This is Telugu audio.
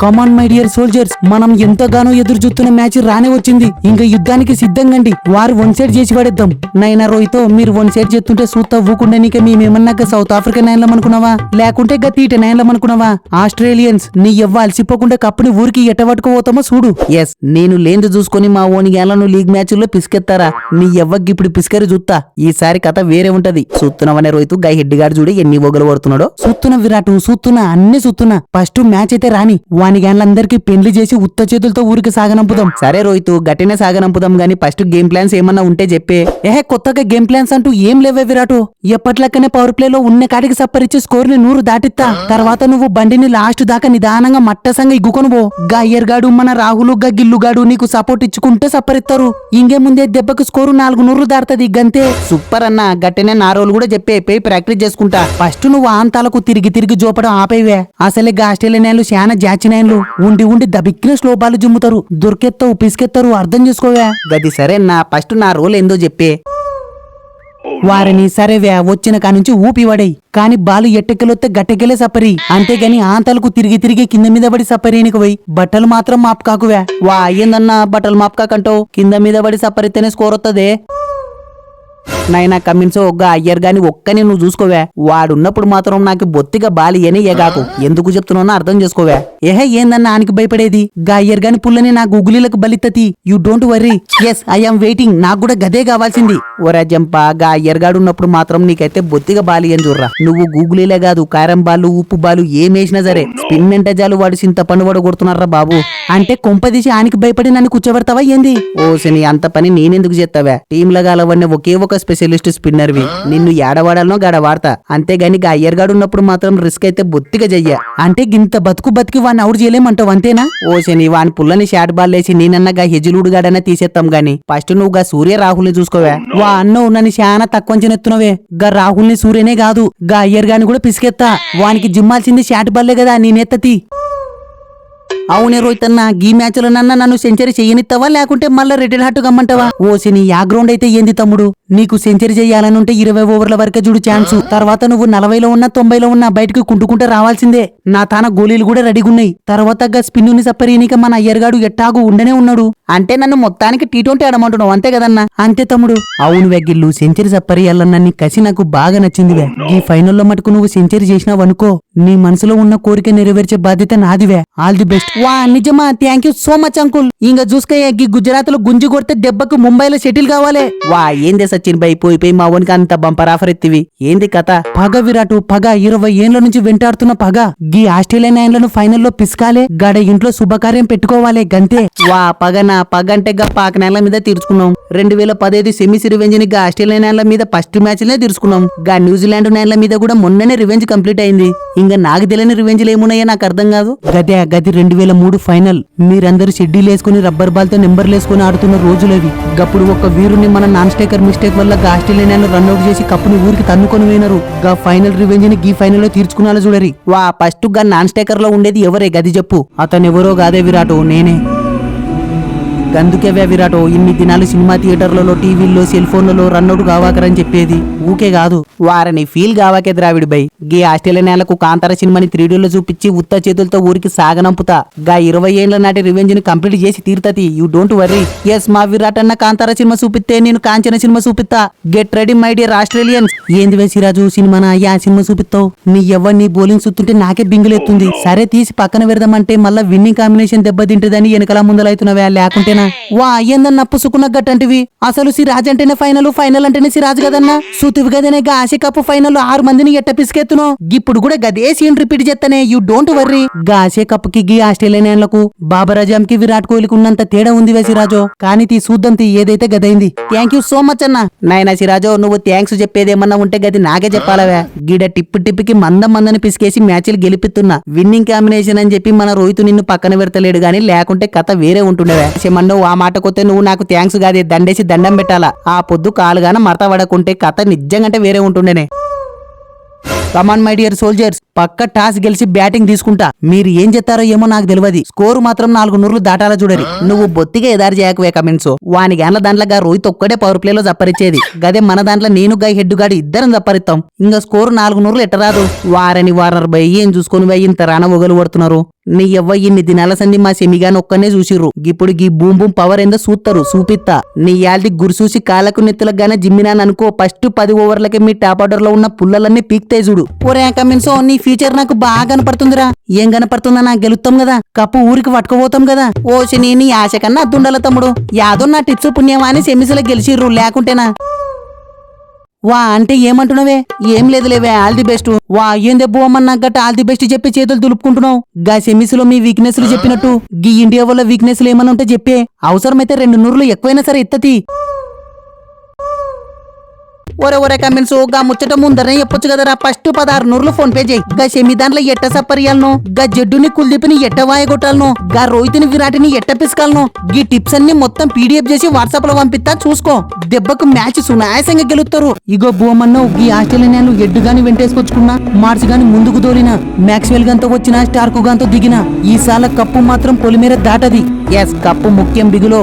కమాన్ మై డియర్ సోల్జర్స్, మనం ఎంతగానో ఎదురు చూస్తున్న మ్యాచ్ రానే వచ్చింది. ఇంకా యుద్ధానికి సిద్ధంగండి. వారు వన్ సైడ్ చేసి పడేద్దాం. నైనా రోహితో మీరు వన్ సైడ్ చేస్తుంటే సూత్తా ఊకుండా నీకే మేమేమన్నాక సౌత్ ఆఫ్రికా నైన్లం అనుకున్నావా, లేకుంటే గతీట నైన్లం అనుకున్నావా? ఆస్ట్రేలియన్స్ నీ ఎవ్వ అలసిపోకుండా కప్పుని ఊరికి ఎట్టబట్టుకుపోతామో చూడు. ఎస్, నేను లేందు చూసుకుని మా ఓని గేళ్లను లీగ్ మ్యాచ్ల్లో పిసికెత్తారా? నీ ఎవ్వకి ఇప్పుడు పిసికరి చూస్తా. ఈసారి కథ వేరే ఉంటది. చూస్తున్నావనే రోహిత్ గా హెడ్డిగాడు చూడు ఎన్ని ఒగలు పడుతున్నాడో. చూస్తున్నా విరాట్, చూస్తున్నా, అన్ని చూస్తున్నా. ఫస్ట్ మ్యాచ్ అయితే రాని, వాని గ్యాన్లందరికీ పెండ్లి చేసి ఉత్త చేతులతో ఊరికి సాగనంపుదాం. సరే రోహిత్, గట్టినే సాగనంపుదాం గానీ ఫస్ట్ గేమ్ ప్లాన్స్ ఏమన్నా ఉంటే చెప్పే. కొత్తగా గేమ్ ప్లాన్స్ అంటూ ఏం లేవే విరాటు. ఎప్పట్లక్కనే పవర్ ప్లే లో ఉన్న కాడికి సప్పరిచ్చి స్కోర్ ని 100 దాటిత్తా. తర్వాత నువ్వు బండిని లాస్ట్ దాకా నిదానంగా మట్టసంగా ఇగ్గుకొని పో. గా అయ్యర్గాడు మన రాహులు గా గిల్లుగాడు నీకు సపోర్ట్ ఇచ్చుకుంటే సప్పరిస్తారు. ఇంకే ముందే దెబ్బకు స్కోరు 400 దాటుతుంది. గంతే. సూపర్ అన్న, గట్టినే నా రోలు కూడా చెప్పే పోయి ప్రాక్టీస్ చేసుకుంటా. ఫస్ట్ నువ్వు ఆంతాలకు తిరిగి తిరిగి జోపడం ఆపేవే. అసలే ఆస్ట్రేలియన్లు శానా జాచినాయన్లు ఉండి ఉండి దబిక్కిన స్లో బాల్ జుమ్ముతారు. దొరికెత్తావు పిసికెత్తారు, అర్థం చేసుకోవా. గది సరే నా, ఫస్ట్ నా రోల్ ఏందో చెప్పే. వారిని సరేవే వచ్చిన కానుంచి ఊపి పడేయి. కాని బాలు ఎట్టెక్కెలొత్తే గట్టెక్కెలే సపరి. అంతేగాని ఆంతలకు తిరిగి తిరిగి కింద మీద పడి సపరీనికి పోయి బట్టలు మాత్రం మాప్ కాకువే. వా అయ్యిందన్నా బట్టలు మాప్ కాకంటావు. కింద మీద పడి సపరితేనే స్కోర్ వత్తదే. నైనా కమిన్స్ ఒక్క అయ్యర్ గాని ఒక్కని నువ్వు చూసుకోవే. వాడున్నప్పుడు మాత్రం నాకు బొత్తిగా బాలి అని ఎగాకు. ఎందుకు చెప్తున్నానో అర్థం చేసుకోవే. ఏందన్నా ఆనికి భయపడేది? గా అయ్యర్ గాని పుల్లని నా గుగులీలకు బలిత్తతి. You don't worry. Yes, I'm waiting. నాకు కూడా గదే కావాల్సింది. ఓరా జంపా, గా అయ్యర్ గాడు ఉన్నప్పుడు మాత్రం నీకైతే బొత్తిగా బాలి అని చూడరా. నువ్వు గూగులీలే కాదు, కారం బాలు ఉప్పు బాలు ఏమేసినా సరే స్పిన్ అంటే చాలు వాడు సింత పండు వాడు కొడుతున్నారా బాబు. అంటే కొంపదీసి ఆనికి భయపడి నన్ను కూర్చోబెడతావా ఏంది? ఓ శని, అంత పని నేనెందుకు చేస్తావా? టీంలో గాలవన్నీ ఒకే ఒక స్పెషలిస్ట్ స్పిన్నర్వి. నిన్ను ఏడవాడాలనో గాడ వాడతా. అంతేగాని గా అయ్యర్గాడు ఉన్నప్పుడు మాత్రం రిస్క్ అయితే బొత్తిగా చెయ్య. అంటే గింత బతికి వాడిని అవుట్ చేయలేమంటావు అంతేనా? ఓ శని, వాని పుల్లని షాట్ బాల్ వేసి నేనన్నా గా హెజిలుడు గాడనే తీసేస్తాం గాని ఫస్ట్ నువ్వు గా సూర్య రాహుల్ని చూసుకోవా. వా అన్నో నన్ను శానా తక్కువ చెనెత్తునవే. గా రాహుల్ని సూర్యనే కాదు గా అయ్యర్ గాని కూడా పిసికెత్తా. వానికి జిమ్మాల్సింది షాట్ బాల్లే కదా, నేనెత్తతి. అవునే రోహిత్ అన్న, గీ మ్యాచ్ లో నన్ను సెంచరీ చెయ్యనిస్తావా లేకుంటే మళ్ళా రెడ్ హాట్ గమ్మంటావా? ఓసిని యా గ్రౌండ్ అయితే ఏంది తమ్ముడు. నీకు సెంచరీ చెయ్యాలనుంటే 20 ఓవర్ల వరకే చూడు ఛాన్స్. తర్వాత నువ్వు 40లో ఉన్నా 90లో ఉన్నా బయటకు కుంటుకుంటే రావాల్సిందే. నా తాన గోళీలు కూడా రెడీగున్నాయి. తర్వాత స్పిన్నుని సప్పరీనిక మన అయ్యర్గాడు ఎట్టాగు ఉండనే ఉన్నాడు. అంటే నన్ను మొత్తానికి T20 ఆడమంటున్నావు అంతే కదన్నా? అంతే తమ్ముడు. అవును వెగ్గిల్లు, సెంచరీ సప్పరియాలన్న నీ కసి నాకు బాగా నచ్చిందివే. ఈ ఫైనల్లో మటుకు నువ్వు సెంచరీ చేసినావనుకో నీ మనసులో ఉన్న కోరిక నెరవేర్చే బాధ్యత నాదివే. All the best. వా నిజమా? Thank you so much uncle. ఇంకా చూసుకో గీ గుజరాత్ లో గుంజి కొడితే దెబ్బకు ముంబైలో సెటిల్ కావాలి. వా ఏందే సచిన్ బై పోయిపోయి మా ఓనికి అంత బంపర్ ఆఫర్ ఎత్తివి ఏంది కథ? పగ విరాటు, పగ 20 ఏండ్ల నుంచి వెంటాడుతున్న పగ. గీ ఆస్ట్రేలియన్ ఆయన్లను ఫైనల్లో పిసుకాలే, గడ ఇంట్లో శుభకార్యం పెట్టుకోవాలి గంతే. వా పగనా, పగ అంటే గా పాకనేళ్ల మీద తీర్చుకున్నాం. 2015 సెమీస్ రివెంజ్ ని గా ఆస్ట్రేలియన్ ఆయన్ల మీద ఫస్ట్ మ్యాచ్ లే తీర్చుకున్నాం. గా న్యూజిలాండ్ నేళ్ల మీద కూడా మొన్ననే రివెంజ్ కంప్లీట్ అయింది. ఇంకా నాకు తెలియని రివెంజ్లు ఏమున్నాయో నాకు అర్థం కాదు. గది 2003 ఫైనల్. మీరందరూ షెడ్యూల్ వేసుకుని రబ్బర్ బాల్ తో నెంబర్లు వేసుకుని ఆడుతున్న రోజులవి. గప్పుడు ఒక వీరుని మన నాన్ స్టేకర్ మిస్టేక్ వల్ల ఆస్ట్రేలియా రన్అట్ చేసి కప్పుని ఊరికి తన్నుకొని పోయినారు. గా ఫైనల్ రివెంజ్ ని గీ ఫైనల్ లో తీర్చుకున్నా చూడరి. వా ఫస్ట్ గా నాన్ స్టేకర్ లో ఉండేది ఎవరే గది చెప్పు. అతనెవరో కాదే విరాటో, నేనే. గందుకేవే విరాటో ఇన్ని దినాలు సినిమా థియేటర్లలో టీవీల్లో సెల్ ఫోన్లలో రన్అట్ కావాకరని చెప్పేది. ఊకే కాదు, వారని ఫీల్ కావాకే ద్రావిడ్ బై. గీ ఆస్ట్రేలియా నేలకు కాంతార సినిమాని 3Dలో చూపించి ఉత్త చేతులతో ఊరికి సాగనంపుతా. గా 20 ఏండ్ల నాటి రివెంజ్ ని కంప్లీట్ చేసి తీరుతది. You don't worry. ఎస్, మా విరాట్ అన్న కాంతార సినిమా చూపిస్తే నేను కాంచన సినిమా చూపిస్తా. Get ready my dear Australians. ఏంది వేసిరాజు సినిమానా యా సినిమా చూపిస్తావు? నీ నీ బౌలింగ్ చూస్తుంటే నాకే బింగులెత్తుంది. సరే తీసి పక్కన పెడదామంటే మళ్ళా విన్నింగ్ కాంబినేషన్ దెబ్బతింటదని వెనకలా ముందలైతున్నవే లేకుంటేనా? వా ఏందన్నా పుసుకున్న గట్టంటివి. అసలు సిరాజ్ అంటేనే ఫైనల్ అంటేనే సిరాజ్ కదన్నా. సుతివి గదనే గా ఆసియా కప్ ఫైనల్ 6 మందిని ఎట్ట పిసికెత్తును. ఇప్పుడు కూడా గదే సీన్ రిపీట్ చేస్తానే. You don't worry. గా ఆసియా కప్ కి గీ ఆస్ట్రేలియన్లకు బాబర్ అజమ్ కి విరాట్ కోహ్లీకి ఉన్నంత తేడా ఉంది వే సిరాజో. కానీ చూద్దాం ఏదైతే గదైంది. థ్యాంక్ యూ సో మచ్ అన్న. నాయనా సిరాజో, నువ్వు థ్యాంక్స్ చెప్పేదేమన్నా ఉంటే గది నాకే చెప్పాలవే. గీడ టిప్పు మందని పిసికేసి మ్యాచ్లు గెలిపిస్తున్నా. విన్నింగ్ కాంబినేషన్ అని చెప్పి మన రోహిత్ నిన్ను పక్కన పెడతలేడు గానీ లేకుంటే కథ వేరే ఉంటుండేవే. చెమన్నో ఆ మాట కొత్తే నువ్వు నాకు థ్యాంక్స్ కాదే దండేసి దండం పెట్టాలా. ఆ పొద్దు కాలుగాన మరత పడకుంటే కథ నిజంగంటే వేరే ఉంటుండేనే. కమాన్ మై డియర్ సోల్జర్స్, పక్క టాస్ గెలిచి బ్యాటింగ్ తీసుకుంటా. మీరు ఏం చేస్తారో ఏమో నాకు తెలియదు. స్కోరు మాత్రం 400 దాటాలా చూడరి. నువ్వు బొత్తిగా ఎదారు చేయకవే కమెంట్స్. వాని గాన్ల దాంట్లో రోహిత్ ఒక్కడే పవర్ ప్లే లో జప్పరిచ్చేది. గదే మన దాంట్లో నేను గా హెడ్ గాడి ఇద్దరం జప్పరిస్తాం. ఇంకా స్కోరు 400 ఎట్టరాదు. వారని వారర్ బై ఏం చూసుకొని ఇంత రాన ఒగలు పడుతున్నారు. నీ ఎవ్వ ఇన్ని దినాల సంది మా సెమిగాని ఒక్కనే చూసిర్రు ఇప్పుడు గీ బూమ్ బూమ్ పవర్ ఏందో చూస్తారు చూపిత్తా నీ యాల్ది గురిసూసి కాళ్ళకు నెత్తులకు గానే జిమ్మినాననుకో ఫస్ట్ 10 ఓవర్లకే మీ టాప్ ఆర్డర్ లో ఉన్న పుల్లలన్నీ పీక్తాయి చూడు. ఒరే కమిన్సో నీ ఫ్యూచర్ నాకు బాగా కనపడుతుందిరా. ఏం కనపడుతుందా నాకు గెలుస్తాం కదా కప్పు ఊరికి పట్టుకుపోతాం కదా. ఓసి నీ ఆశ కన్నా అద్దుండాల తమ్ముడు. యాదో నా టిప్స్ పుణ్యమా అని సెమిస్లో గెలిచిర్రు లేకుంటేనా. వా అంటే ఏమంటున్నావే? ఏం లేదులేవే ఆల్ ది బెస్ట్. వా ఏం దెబ్బమ్మన్నా గట్ట ఆల్ ది బెస్ట్ చెప్పి చేతులు దులుపుకుంటున్నావు. గా సెమీస్ లో మీ వీక్నెస్లు చెప్పినట్టు గీ ఇండియా వల్ల వీక్నెస్లు ఏమన్నా ఉంటే చెప్పే. అవసరమైతే 2 నూరులు ఎక్కువైనా సరే ఎత్తతి. ఒరే కమిన్స్ గా ముచ్చట ముందరనే చెప్పొచ్చు కదరా. ఫస్ట్ 16 నూరులు ఫోన్ పే చేయి. గా సెమి దాంట్లో ఎట్ట సప్పరియాలను, గా జడ్డుని కుల్దీప్ని ఎట్ట వాయగొట్టాలను, గా రోహిత్ని విరాటిని ఎట్ట పిసుకాలను గీ టిప్స్ అన్ని మొత్తం పీడిఎఫ్ చేసి వాట్సాప్ లో పంపిస్తా చూసుకో. దెబ్బకు మ్యాచ్ సునాయాసంగా గెలుస్తారు. ఇగో బోమన్నో గీ ఆస్ట్రేలియన్లు ఎడ్డుగాని వెంటేసుకొచ్చుకున్నా, మార్చి గాని ముందుకు దోలినా, మ్యాక్స్వెల్ గంతో వచ్చిన స్టార్కు గంతో దిగిన ఈసాల కప్పు మాత్రం పొలిమేర దాటది. ఎస్ కప్పు ముఖ్యం బిగులో.